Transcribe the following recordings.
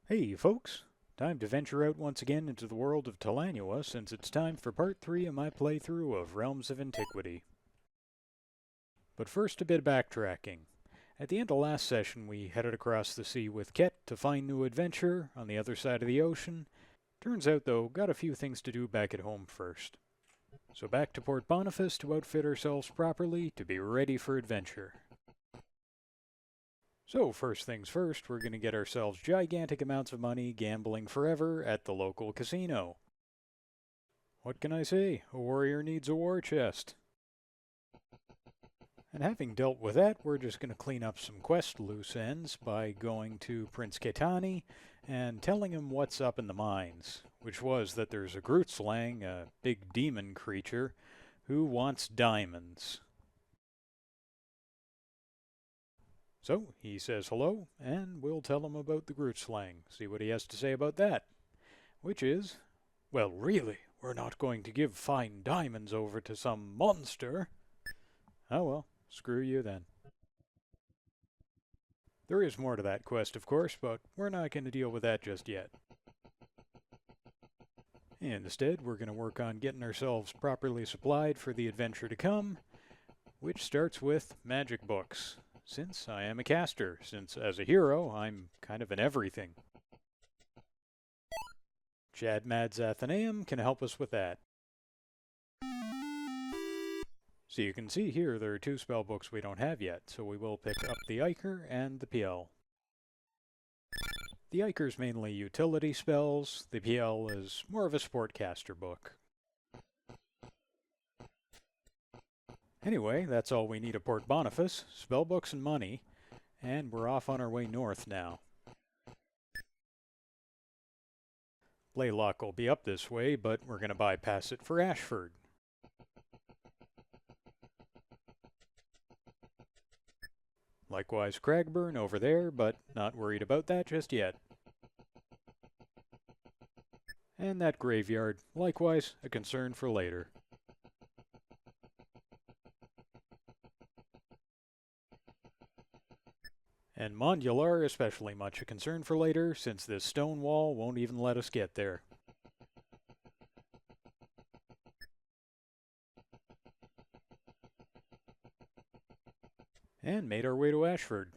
Hey folks, time to venture out once again into the world of Talanua since it's time for part 3 of my playthrough of Realms of Antiquity. But first a bit of backtracking. At the end of last session we headed across the sea with Ket to find new adventure on the other side of the ocean. Turns out though, got a few things to do back at home first. So back to Port Boniface to outfit ourselves properly to be ready for adventure. So first things first, we're going to get ourselves gigantic amounts of money gambling forever at the local casino. What can I say? A warrior needs a war chest. And having dealt with that, we're just going to clean up some quest loose ends by going to Prince Ketani and telling him what's up in the mines, which was that there's a Grootslang, a big demon creature, who wants diamonds. So he says hello, and we'll tell him about the Grootslang, see what he has to say about that. Which is, well, really, we're not going to give fine diamonds over to some monster. Oh well, screw you then. There is more to that quest, of course, but we're not going to deal with that just yet. Instead, we're going to work on getting ourselves properly supplied for the adventure to come, which starts with magic books. Since I am a caster, since as a hero, I'm kind of an everything. Chad Mad's Athenaeum can help us with that. So you can see here there are two spell books we don't have yet, so we will pick up the Iker and the PL. The Iker's mainly utility spells, the PL is more of a sportcaster book. Anyway, that's all we need at Port Boniface, spellbooks and money, and we're off on our way north now. Blaylock will be up this way, but we're going to bypass it for Ashford. Likewise Cragburn over there, but not worried about that just yet. And that graveyard, likewise a concern for later. And Modular especially much a concern for later, since this stone wall won't even let us get there. And made our way to Ashford.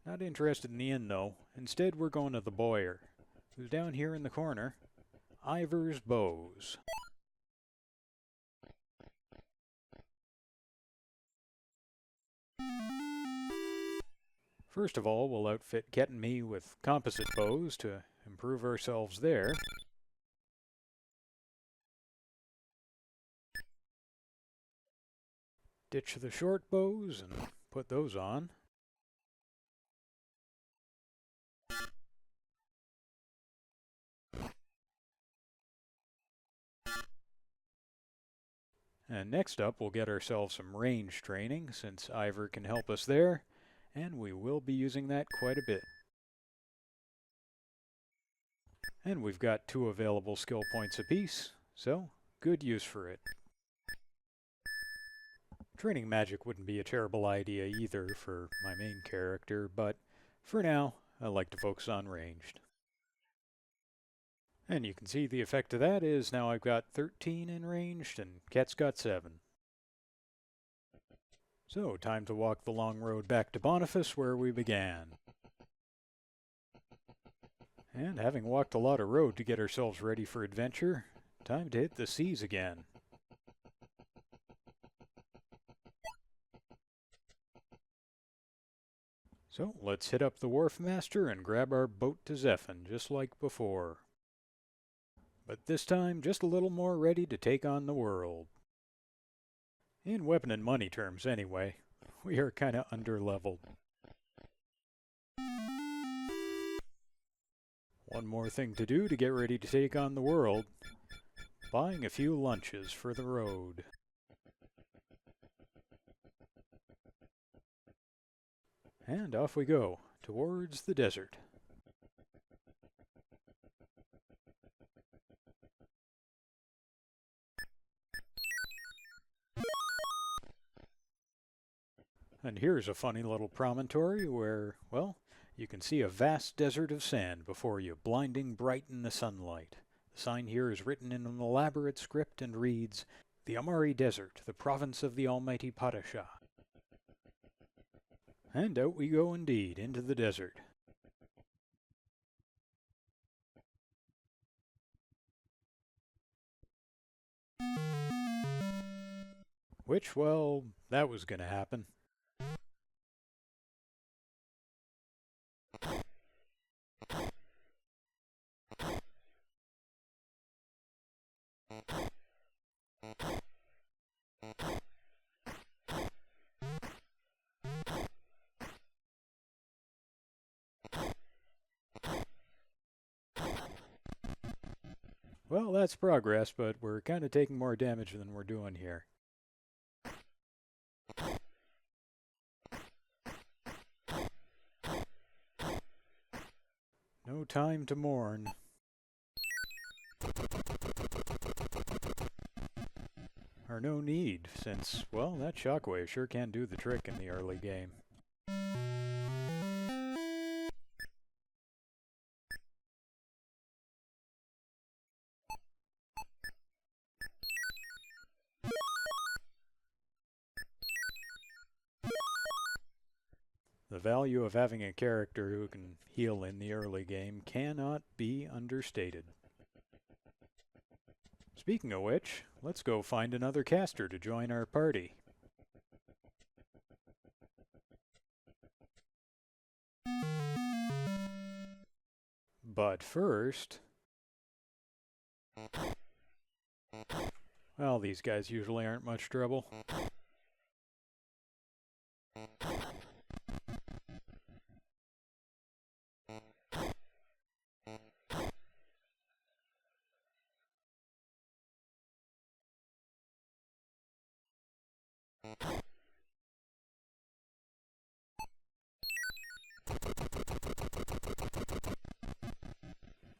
Not interested in the inn though. Instead we're going to the Bowyer, who's down here in the corner. Ivor's Bows. First of all, we'll outfit Ket and me with composite bows to improve ourselves there. Ditch the short bows and put those on. And next up, we'll get ourselves some range training, since Ivor can help us there, and we will be using that quite a bit. And we've got 2 available skill points apiece, so good use for it. Training magic wouldn't be a terrible idea either for my main character, but for now, I like to focus on ranged. And you can see the effect of that is now I've got 13 in ranged and Ket's got 7. So, time to walk the long road back to Boniface where we began. And having walked a lot of road to get ourselves ready for adventure, time to hit the seas again. So, let's hit up the Wharf Master and grab our boat to Zephan, just like before. But this time, just a little more ready to take on the world. In weapon and money terms, anyway. We are kinda underleveled. One more thing to do to get ready to take on the world. Buying a few lunches for the road. And off we go, towards the desert. And here's a funny little promontory where, well, You can see a vast desert of sand before you, blinding bright in the sunlight. The sign here is written in an elaborate script and reads, "The Amari Desert, the province of the Almighty Padishah." And out we go indeed, into the desert. Which, well, that was gonna happen. Well, that's progress, but we're kind of taking more damage than we're doing here. No time to mourn. Or no need, since, well, that shockwave sure can do the trick in the early game. The value of having a character who can heal in the early game cannot be understated. Speaking of which, let's go find another caster to join our party. But first... well, these guys usually aren't much trouble.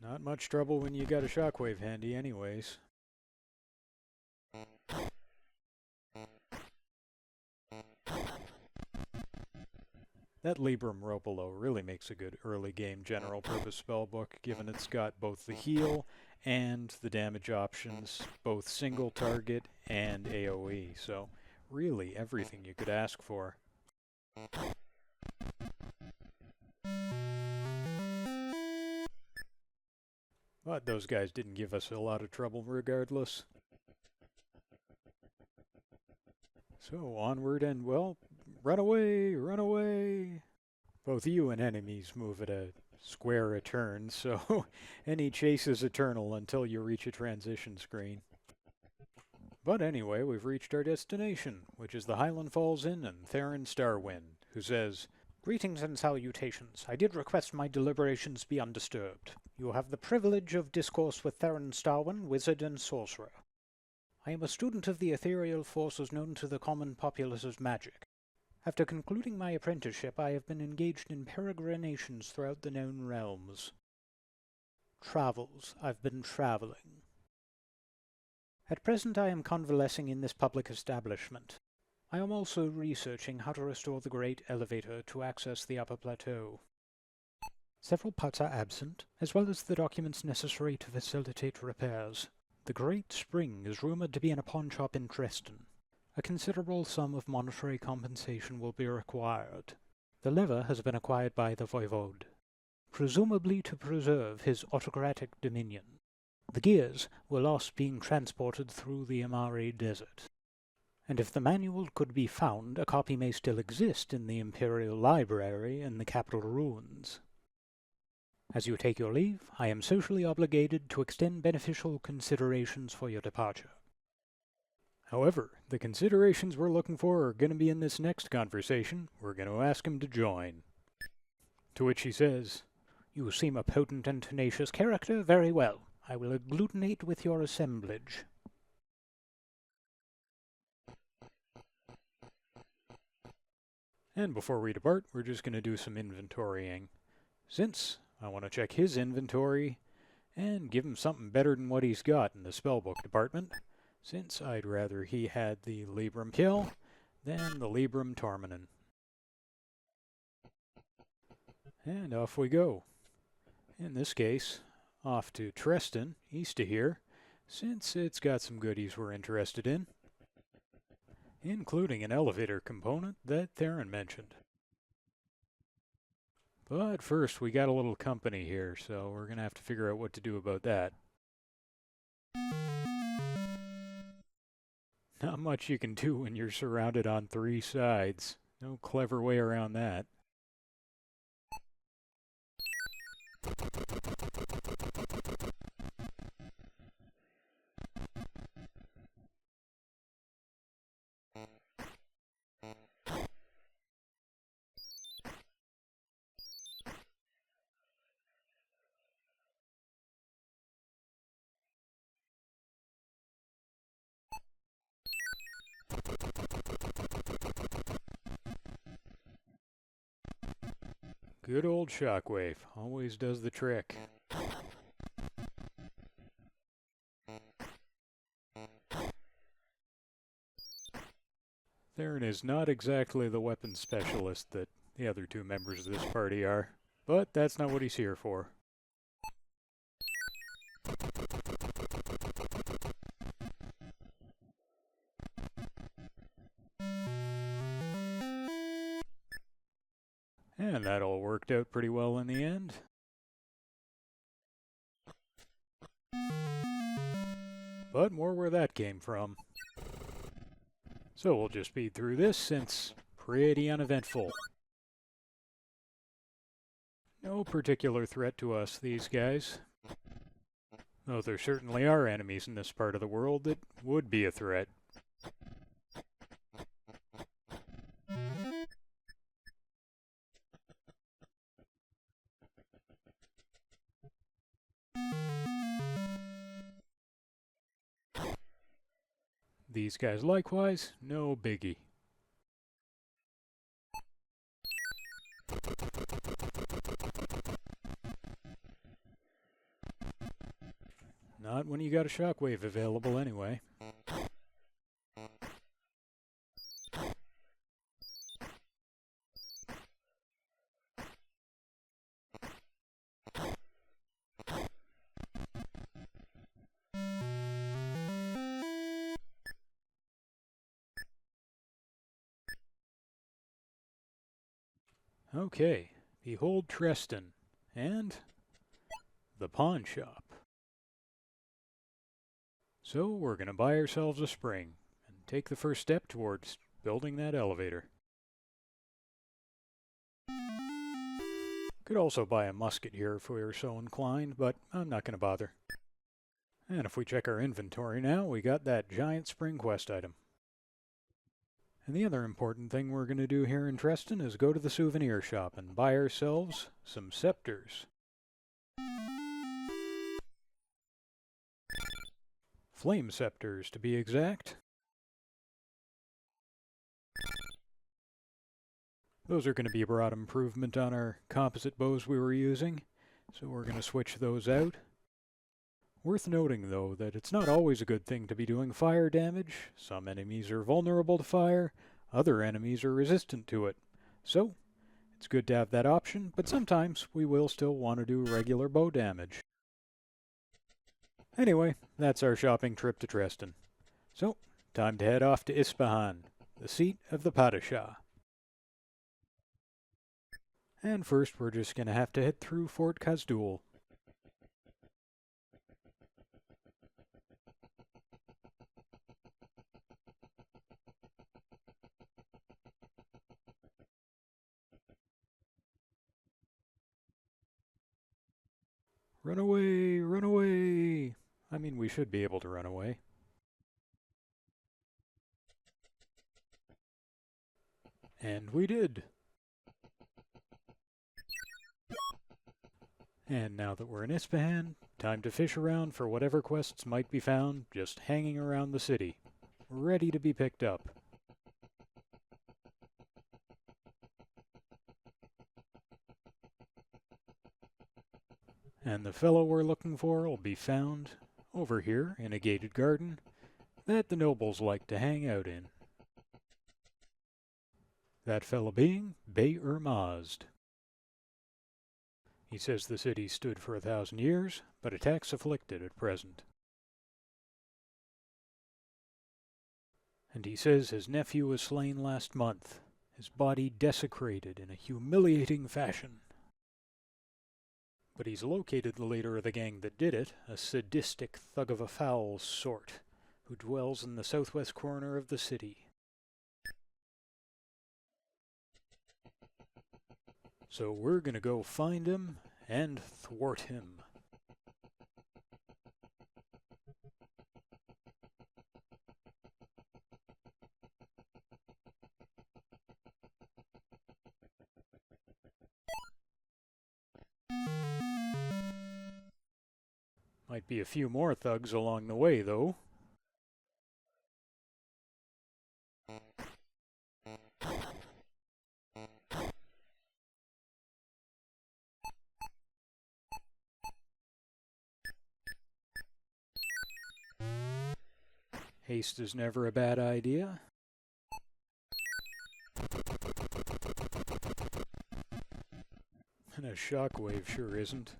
Not much trouble when you got a shockwave handy anyways. That Libram Ropolo really makes a good early game general purpose spellbook, given it's got both the heal and the damage options, both single target and AoE, so really everything you could ask for. But those guys didn't give us a lot of trouble regardless. So onward and, well, run away, run away! Both you and enemies move at a square a turn, so any chase is eternal until you reach a transition screen. But anyway, we've reached our destination, which is the Highland Falls Inn and Theron Starwind, who says, "Greetings and salutations. I did request my deliberations be undisturbed. You have the privilege of discourse with Theron Starwind, wizard and sorcerer. I am a student of the ethereal forces known to the common populace as magic. After concluding my apprenticeship, I have been engaged in peregrinations throughout the known realms. Travels. I've been traveling. At present I am convalescing in this public establishment. I am also researching how to restore the great elevator to access the upper plateau. Several parts are absent, as well as the documents necessary to facilitate repairs. The Great Spring is rumored to be in a pawnshop in Trestan. A considerable sum of monetary compensation will be required. The lever has been acquired by the voivode, presumably to preserve his autocratic dominion. The gears were lost being transported through the Amari Desert. And if the manual could be found, a copy may still exist in the Imperial Library in the capital ruins. As you take your leave, I am socially obligated to extend beneficial considerations for your departure. However, the considerations we're looking for are going to be in this next conversation. We're going to ask him to join." To which he says, "You seem a potent and tenacious character. Very well. I will agglutinate with your assemblage." And before we depart, we're just going to do some inventorying. Since I want to check his inventory and give him something better than what he's got in the spellbook department, since I'd rather he had the Libram Kill than the Libram Torminin. And off we go. In this case, off to Trestan, east of here, since it's got some goodies we're interested in, including an elevator component that Theron mentioned. But first, we got a little company here, so we're going to have to figure out what to do about that. Not much you can do when you're surrounded on three sides. No clever way around that. Good old shockwave, always does the trick. Theron is not exactly the weapons specialist that the other two members of this party are, but that's not what he's here for. And that all worked out pretty well in the end. But more where that came from. So we'll just speed through this since pretty uneventful. No particular threat to us, these guys. Though there certainly are enemies in this part of the world that would be a threat. These guys likewise, no biggie. Not when you got a shockwave available anyway. Okay, behold Trestan, and the pawn shop. So we're going to buy ourselves a spring and take the first step towards building that elevator. Could also buy a musket here if we were so inclined, but I'm not going to bother. And if we check our inventory now, we got that giant spring quest item. And the other important thing we're going to do here in Trestan is go to the souvenir shop and buy ourselves some scepters. Flame scepters, to be exact. Those are going to be a broad improvement on our composite bows we were using, so we're going to switch those out. Worth noting, though, that it's not always a good thing to be doing fire damage. Some enemies are vulnerable to fire, other enemies are resistant to it. So, it's good to have that option, but sometimes we will still want to do regular bow damage. Anyway, that's our shopping trip to Trestan. So, time to head off to Ispahan, the seat of the Padishah. And first we're just going to have to head through Fort Khazdoul. Run away! Run away! I mean, we should be able to run away. And we did! And now that we're in Ispahan, time to fish around for whatever quests might be found just hanging around the city, ready to be picked up. And the fellow we're looking for will be found over here in a gated garden that the nobles like to hang out in. That fellow being Bay-ur-Mazd. He says the city stood for 1,000 years, but attacks afflicted at present. And he says his nephew was slain last month, his body desecrated in a humiliating fashion. But he's located the leader of the gang that did it, a sadistic thug of a foul sort, who dwells in the southwest corner of the city. So we're gonna go find him and thwart him. Might be a few more thugs along the way, though. Haste is never a bad idea. And a shockwave sure isn't.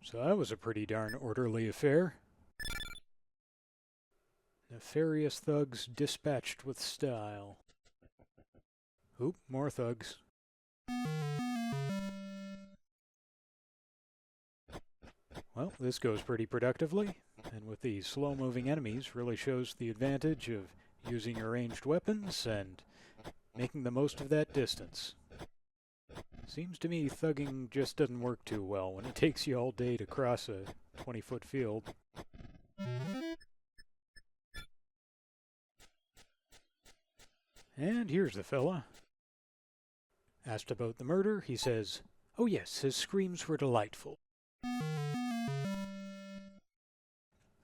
So that was a pretty darn orderly affair. Nefarious thugs dispatched with style. Oop, more thugs. Well, this goes pretty productively, and with these slow-moving enemies really shows the advantage of using your ranged weapons and making the most of that distance. Seems to me thugging just doesn't work too well when it takes you all day to cross a 20-foot field. And here's the fella. Asked about the murder, he says, "Oh yes, his screams were delightful."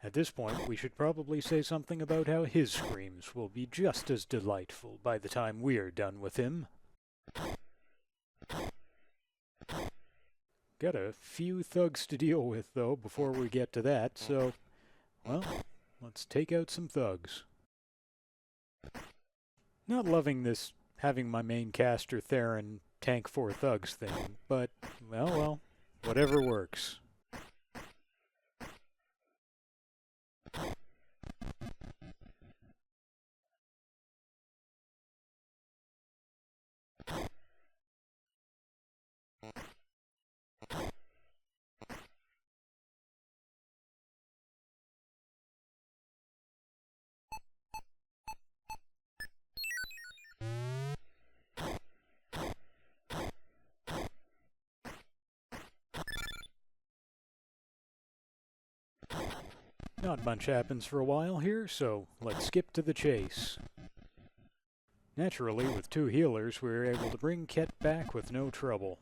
At this point, we should probably say something about how his screams will be just as delightful by the time we're done with him. Got a few thugs to deal with, though, before we get to that, so, well, let's take out some thugs. Not loving this having my main caster Theron tank 4 thugs thing, but, well, whatever works. Not much happens for a while here, so let's skip to the chase. Naturally, with 2 healers, we were able to bring Ket back with no trouble.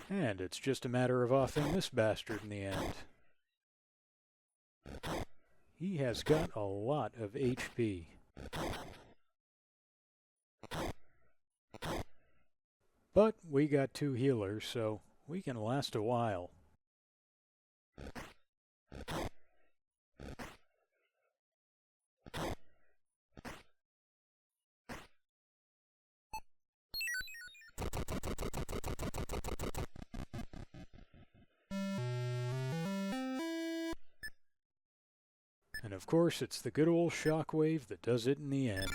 And it's just a matter of offing this bastard in the end. He has got a lot of HP. But we got 2 healers, so we can last a while. And of course, it's the good old shockwave that does it in the end.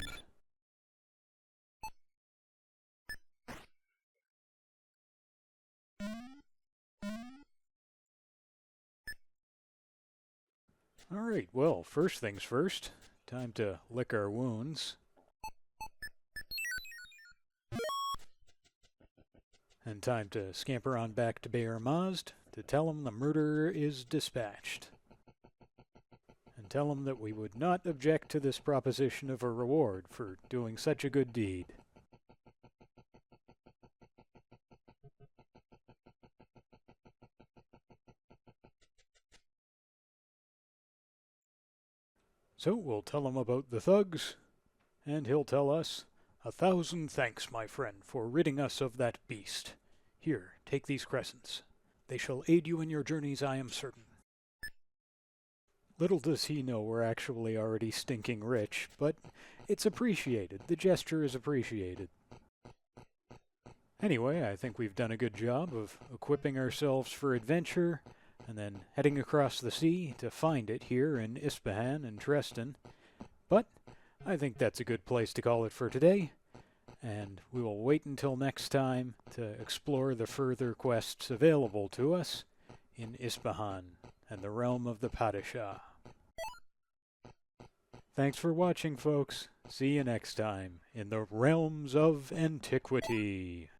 Alright, well, first things first. Time to lick our wounds. And time to scamper on back to Bayer Mazd to tell him the murderer is dispatched. And tell him that we would not object to this proposition of a reward for doing such a good deed. So we'll tell him about the thugs, and he'll tell us, "1,000 thanks, my friend, for ridding us of that beast. Here, take these crescents. They shall aid you in your journeys, I am certain." Little does he know we're actually already stinking rich, but it's appreciated. The gesture is appreciated. Anyway, I think we've done a good job of equipping ourselves for adventure, and then heading across the sea to find it here in Ispahan and Trestan. But I think that's a good place to call it for today, and we will wait until next time to explore the further quests available to us in Ispahan and the realm of the Padishah. Thanks for watching, folks. See you next time in the Realms of Antiquity.